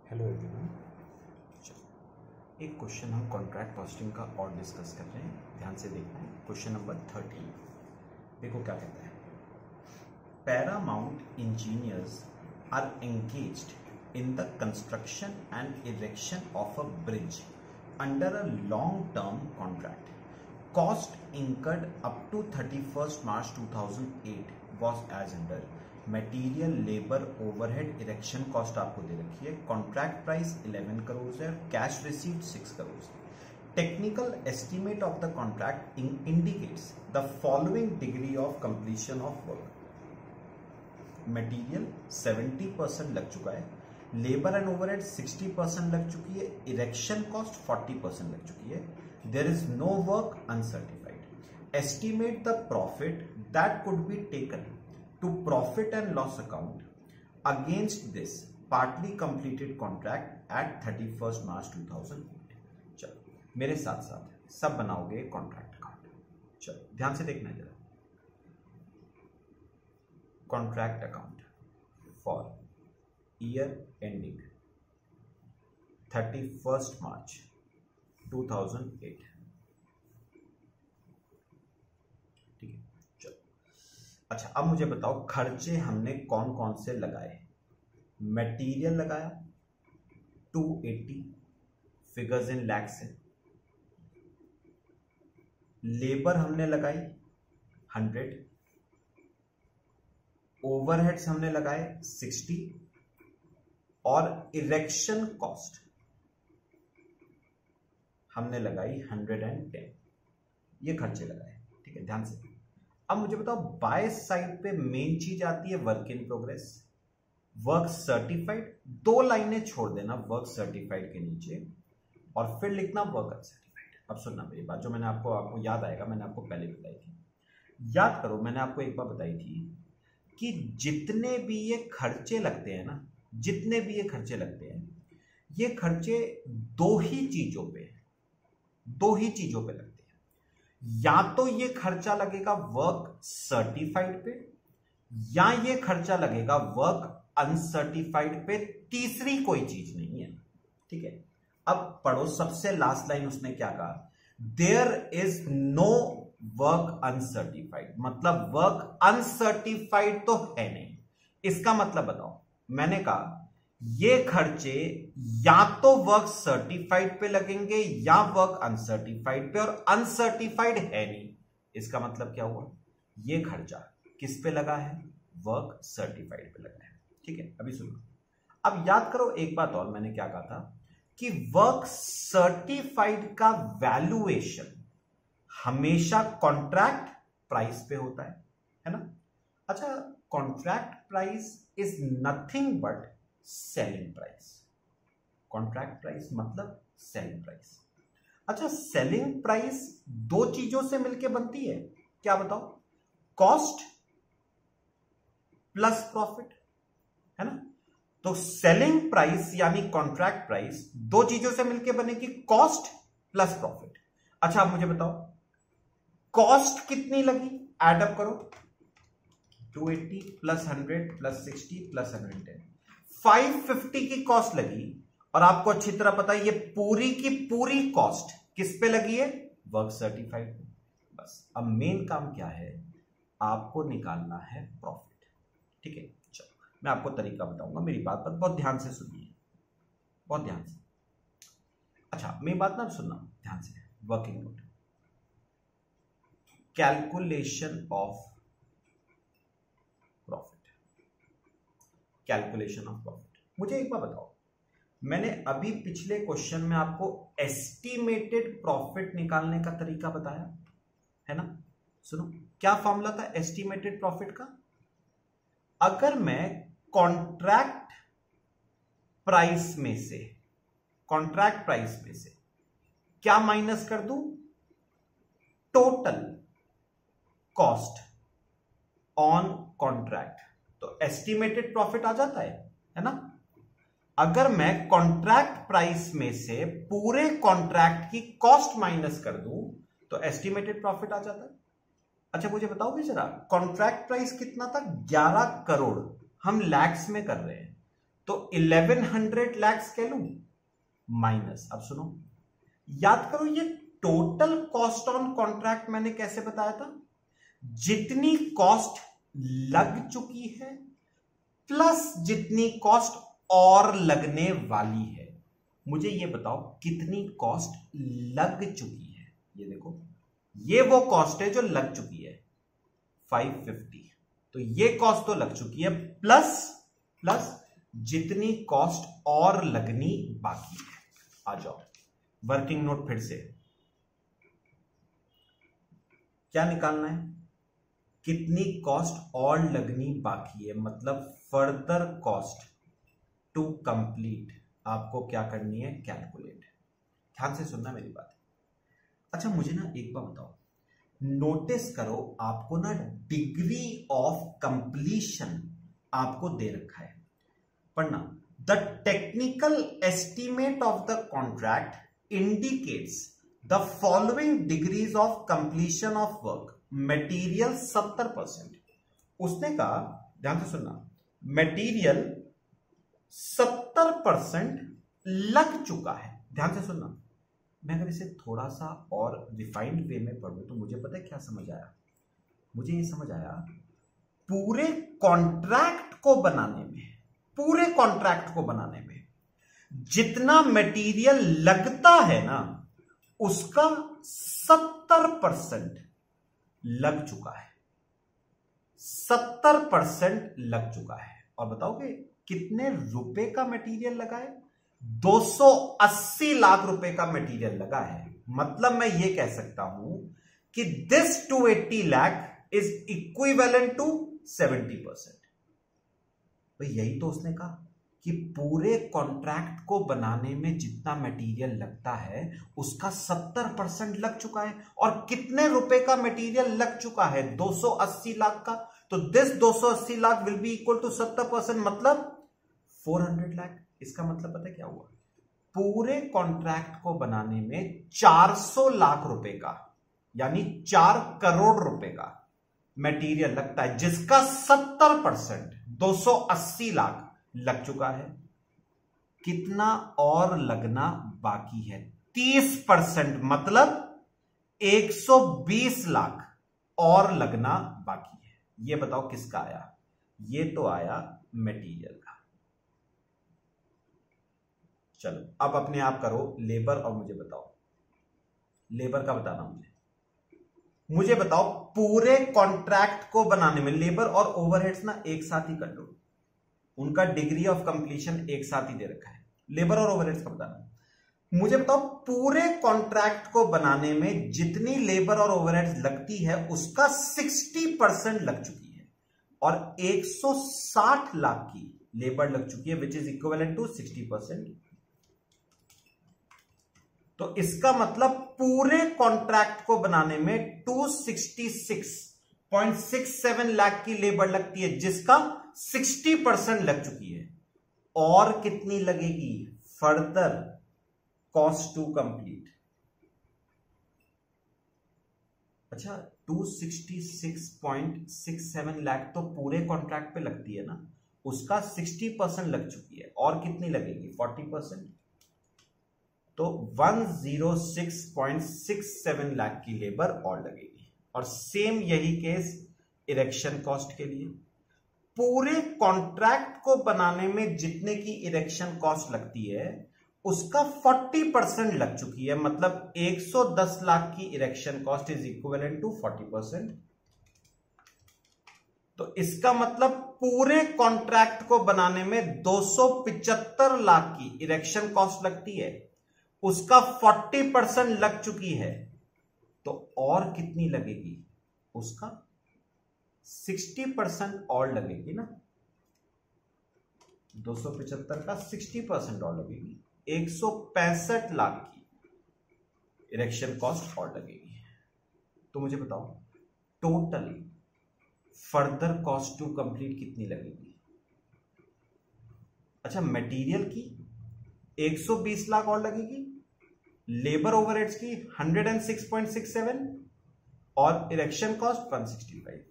Hello everyone. एक question हम contract costing का और डिस्कस कर रहे हैं, ध्यान से देखना है। क्वेश्चन नंबर 13 देखो क्या कहता है। Paramount Engineers are engaged in the construction and erection of a bridge under a long term contract. Cost incurred up to 31st March 2008 was as under material, labour, overhead, erection cost आपको दे रखी है। Contract price 11 crore है, cash received 6 crore है। Technical estimate of the contract indicates the following degree of completion of work. Material 70% लग चुका है, labour and overhead 60% लग चुकी है, इरेक्शन कॉस्ट 40% लग चुकी है। There is no work uncertified. Estimate the profit that could be taken to profit and loss account against this partly completed contract at 31st March 2008। चलो मेरे साथ साथ सब बनाओगे कॉन्ट्रैक्ट अकाउंट। चलो ध्यान से देखना जरा। Contract account for year ending 31st March 2008। अच्छा, अब मुझे बताओ खर्चे हमने कौन कौन से लगाए। मटेरियल लगाया 280, फिगर्स इन लैक्स है। लेबर हमने लगाई 100, ओवरहेड्स हमने लगाए 60 और इरेक्शन कॉस्ट हमने लगाई 110। ये खर्चे लगाए, ठीक है, ध्यान से। अब मुझे बताओ बाय साइड पे मेन चीज आती है work in progress, work certified. दो लाइनें छोड़ देना वर्क सर्टिफाइड के नीचे और फिर लिखना वर्क अनसर्टिफाइड। अब सुनना मेरी बात, जो मैंने आपको याद आएगा, मैंने आपको पहले बताई थी। याद करो, मैंने आपको एक बार बताई थी कि जितने भी ये खर्चे लगते हैं ना, जितने भी ये खर्चे लगते हैं, ये खर्चे दो ही चीजों पे लगते हैं। या तो ये खर्चा लगेगा वर्क सर्टिफाइड पे, या ये खर्चा लगेगा वर्क अनसर्टिफाइड पे। तीसरी कोई चीज नहीं है, ठीक है। अब पढ़ो सबसे लास्ट लाइन, उसने क्या कहा, there is no work uncertified. मतलब वर्क अनसर्टिफाइड तो है नहीं। इसका मतलब बताओ, मैंने कहा ये खर्चे या तो वर्क सर्टिफाइड पे लगेंगे या वर्क अनसर्टिफाइड पे, और अनसर्टिफाइड है नहीं। इसका मतलब क्या हुआ, ये खर्चा किस पे लगा है, वर्क सर्टिफाइड पे लगा है, ठीक है। अभी सुनो, अब याद करो एक बात और, मैंने क्या कहा था कि वर्क सर्टिफाइड का वैल्यूएशन हमेशा कॉन्ट्रैक्ट प्राइस पे होता है ना। अच्छा, contract price is nothing but selling price. Contract price मतलब सेलिंग प्राइस। अच्छा, सेलिंग प्राइस दो चीजों से मिलकर बनती है, क्या बताओ, कॉस्ट प्लस प्रॉफिट, है ना। तो सेलिंग प्राइस यानी कॉन्ट्रैक्ट प्राइस दो चीजों से मिलकर बनेगी, कॉस्ट प्लस प्रॉफिट। अच्छा, अब मुझे बताओ कॉस्ट कितनी लगी, एडअप करो, 280 प्लस 100 प्लस 60 प्लस 110, 550 की कॉस्ट लगी। और आपको अच्छी तरह पता है ये पूरी की पूरी कॉस्ट किस पे लगी है, वर्क सर्टिफाइड पे। बस अब मेन काम क्या है, आपको निकालना है प्रॉफिट, ठीक है। चलो मैं आपको तरीका बताऊंगा, मेरी बात पर बहुत ध्यान से सुनिए, बहुत ध्यान से। अच्छा, मेरी बात ना सुनना ध्यान से। Working note, calculation of profit, calculation of profit. मुझे एक बार बताओ, मैंने अभी पिछले क्वेश्चन में आपको एस्टिमेटेड प्रॉफिट निकालने का तरीका बताया है ना। सुनो, क्या फॉर्मूला था एस्टिमेटेड प्रॉफिट का। अगर मैं कॉन्ट्रैक्ट प्राइस में से क्या माइनस कर दूं, टोटल कॉस्ट ऑन कॉन्ट्रैक्ट, तो एस्टिमेटेड प्रॉफिट आ जाता है ना। अगर मैं कॉन्ट्रैक्ट प्राइस में से पूरे कॉन्ट्रैक्ट की कॉस्ट माइनस कर दूं तो एस्टिमेटेड प्रॉफिट आ जाता है। अच्छा, मुझे बताओगे जरा, कॉन्ट्रैक्ट प्राइस कितना था, 11 करोड़। हम लैक्स में कर रहे हैं, तो 1100 lakhs कह लूं माइनस, अब सुनो, याद करो ये टोटल कॉस्ट ऑन कॉन्ट्रैक्ट मैंने कैसे बताया था, जितनी कॉस्ट लग चुकी है प्लस जितनी कॉस्ट और लगने वाली है। मुझे ये बताओ कितनी कॉस्ट लग चुकी है। ये देखो, ये वो कॉस्ट है जो लग चुकी है 550, तो ये कॉस्ट तो लग चुकी है प्लस जितनी कॉस्ट और लगनी बाकी है। आ जाओ, वर्किंग नोट फिर से, क्या निकालना है, कितनी कॉस्ट और लगनी बाकी है, मतलब फर्दर कॉस्ट टू कंप्लीट आपको क्या करनी है, कैलकुलेट। ध्यान से सुनना मेरी बात। अच्छा मुझे ना एक बार बताओ, नोटिस करो आपको ना डिग्री ऑफ कंप्लीशन आपको दे रखा है, पढ़ना, the technical estimate of the contract indicates the following degrees of completion of work, material 70%। उसने कहा, ध्यान से सुनना, मटेरियल 70% लग चुका है। ध्यान से सुनना, मैं अगर इसे थोड़ा सा और रिफाइंड वे में पढ़ूं तो मुझे पता है क्या समझ आया, मुझे ये समझ आया पूरे कॉन्ट्रैक्ट को बनाने में जितना मटेरियल लगता है ना उसका 70% लग चुका है, 70% लग चुका है। और बताओगे कितने रुपए का मटेरियल लगा है, 280 लाख रुपए का मटेरियल लगा है। मतलब मैं ये कह सकता हूं कि this 280 lakh is equivalent to 70%। तो यही तो उसने कहा कि पूरे कॉन्ट्रैक्ट को बनाने में जितना मटेरियल लगता है उसका 70% लग चुका है। और कितने रुपए का मटेरियल लग चुका है, 280 लाख का। तो this 280 lakh will be equal to 70%, मतलब 400 लाख। इसका मतलब पता है क्या हुआ, पूरे कॉन्ट्रैक्ट को बनाने में 400 लाख रुपए का यानी 4 करोड़ रुपए का मटेरियल लगता है, जिसका 70% 280 लाख लग चुका है। कितना और लगना बाकी है, 30%, मतलब 120 लाख और लगना बाकी है। ये बताओ किसका आया, ये तो आया मटेरियल का। चलो अब अपने आप करो लेबर और मुझे बताओ, लेबर का बताना मुझे बताओ पूरे कॉन्ट्रैक्ट को बनाने में लेबर और ओवरहेड्स ना एक साथ ही कर लो, उनका डिग्री ऑफ कंप्लीशन एक साथ ही दे रखा है। लेबर और ओवरहेड्स का बताना मुझे बताओ, पूरे कॉन्ट्रैक्ट को बनाने में जितनी लेबर और ओवरहेड्स लगती है उसका 60% लग चुकी है और 160 लाख की लेबर लग चुकी है, विच इज इक्विवेलेंट टू 60%। तो इसका मतलब पूरे कॉन्ट्रैक्ट को बनाने में 266.67 लाख की लेबर लगती है, जिसका 60% लग चुकी है। और कितनी लगेगी, फर्दर कॉस्ट टू कंप्लीट। अच्छा 266.67 लाख तो पूरे कॉन्ट्रैक्ट पे लगती है ना, उसका 60% लग चुकी है, और कितनी लगेगी 40%। तो 106.67 लाख की लेबर और लगेगी। और सेम यही केस इरेक्शन कॉस्ट के लिए, पूरे कॉन्ट्रैक्ट को बनाने में जितने की इरेक्शन कॉस्ट लगती है उसका 40% लग चुकी है, मतलब 110 लाख की erection cost is equivalent to 40%। तो इसका मतलब पूरे कॉन्ट्रैक्ट को बनाने में 275 लाख की इरेक्शन कॉस्ट लगती है, उसका 40% लग चुकी है। तो और कितनी लगेगी, उसका 60% और लगेगी ना, 275 का 60% और लगेगी, 165 लाख की इरेक्शन कॉस्ट और लगेगी। तो मुझे बताओ total further cost to complete कितनी लगेगी। अच्छा मटेरियल की 120 लाख और लगेगी, लेबर ओवरहेड्स की 106.67 और इरेक्शन कॉस्ट 165।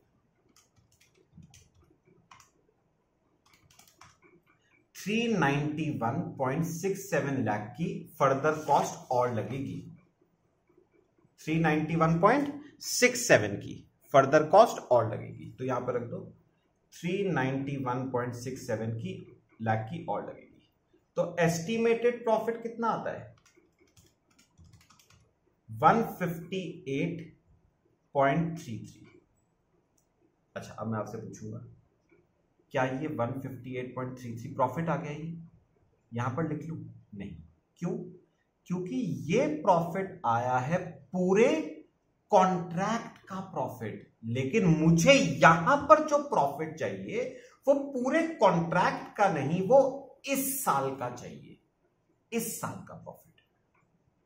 391.67 लाख की फर्दर कॉस्ट और लगेगी। 391.67 की फर्दर कॉस्ट और लगेगी, तो यहां पर रख दो 391.67 की लाख की और लगेगी। तो एस्टिमेटेड प्रॉफिट कितना आता है? 158.33। अच्छा, अब मैं आपसे पूछूंगा, क्या ये 158.33 प्रॉफिट आ गया? ये यहां पर लिख लूं? नहीं। क्यों? क्योंकि ये प्रॉफिट आया है पूरे कॉन्ट्रैक्ट का प्रॉफिट, लेकिन मुझे यहां पर जो प्रॉफिट चाहिए वो पूरे कॉन्ट्रैक्ट का नहीं, वो इस साल का चाहिए, इस साल का प्रॉफिट।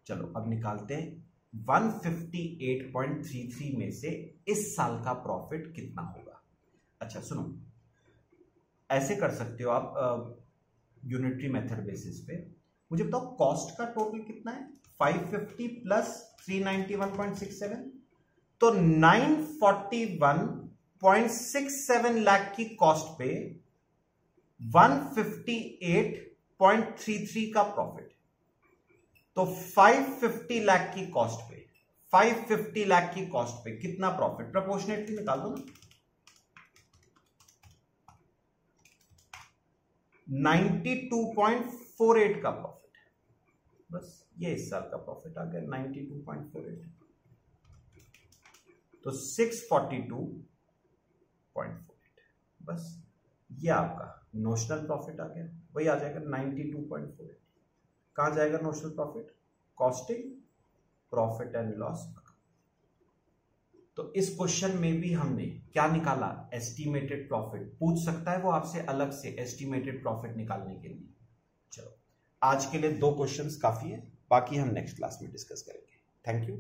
चलो अब निकालते हैं 158.33 में से इस साल का प्रॉफिट कितना होगा। अच्छा सुनो, ऐसे कर सकते हो आप यूनिटरी मेथड बेसिस पे। मुझे बताओ कॉस्ट का टोटल कितना है? 550 प्लस 391.67, तो 941.67 लाख की कॉस्ट पे 158.33 का प्रॉफिट। तो 550 लाख की कॉस्ट पे, 550 लाख की कॉस्ट पे कितना प्रॉफिट? प्रोपोर्शनेटली निकाल दो ना। 92.48 का प्रॉफिट, बस ये इस साल का प्रॉफिट आ गया 92.48। तो 642.48, बस ये आपका नोशनल प्रॉफिट आ गया, वही आ जाएगा 92.48। कहां जाएगा notional profit? Costing, profit and loss. तो इस क्वेश्चन में भी हमने क्या निकाला? Estimated profit. पूछ सकता है वो आपसे अलग से एस्टिमेटेड प्रॉफिट निकालने के लिए। चलो आज के लिए 2 क्वेश्चंस काफी है, बाकी हम नेक्स्ट क्लास में डिस्कस करेंगे। Thank you.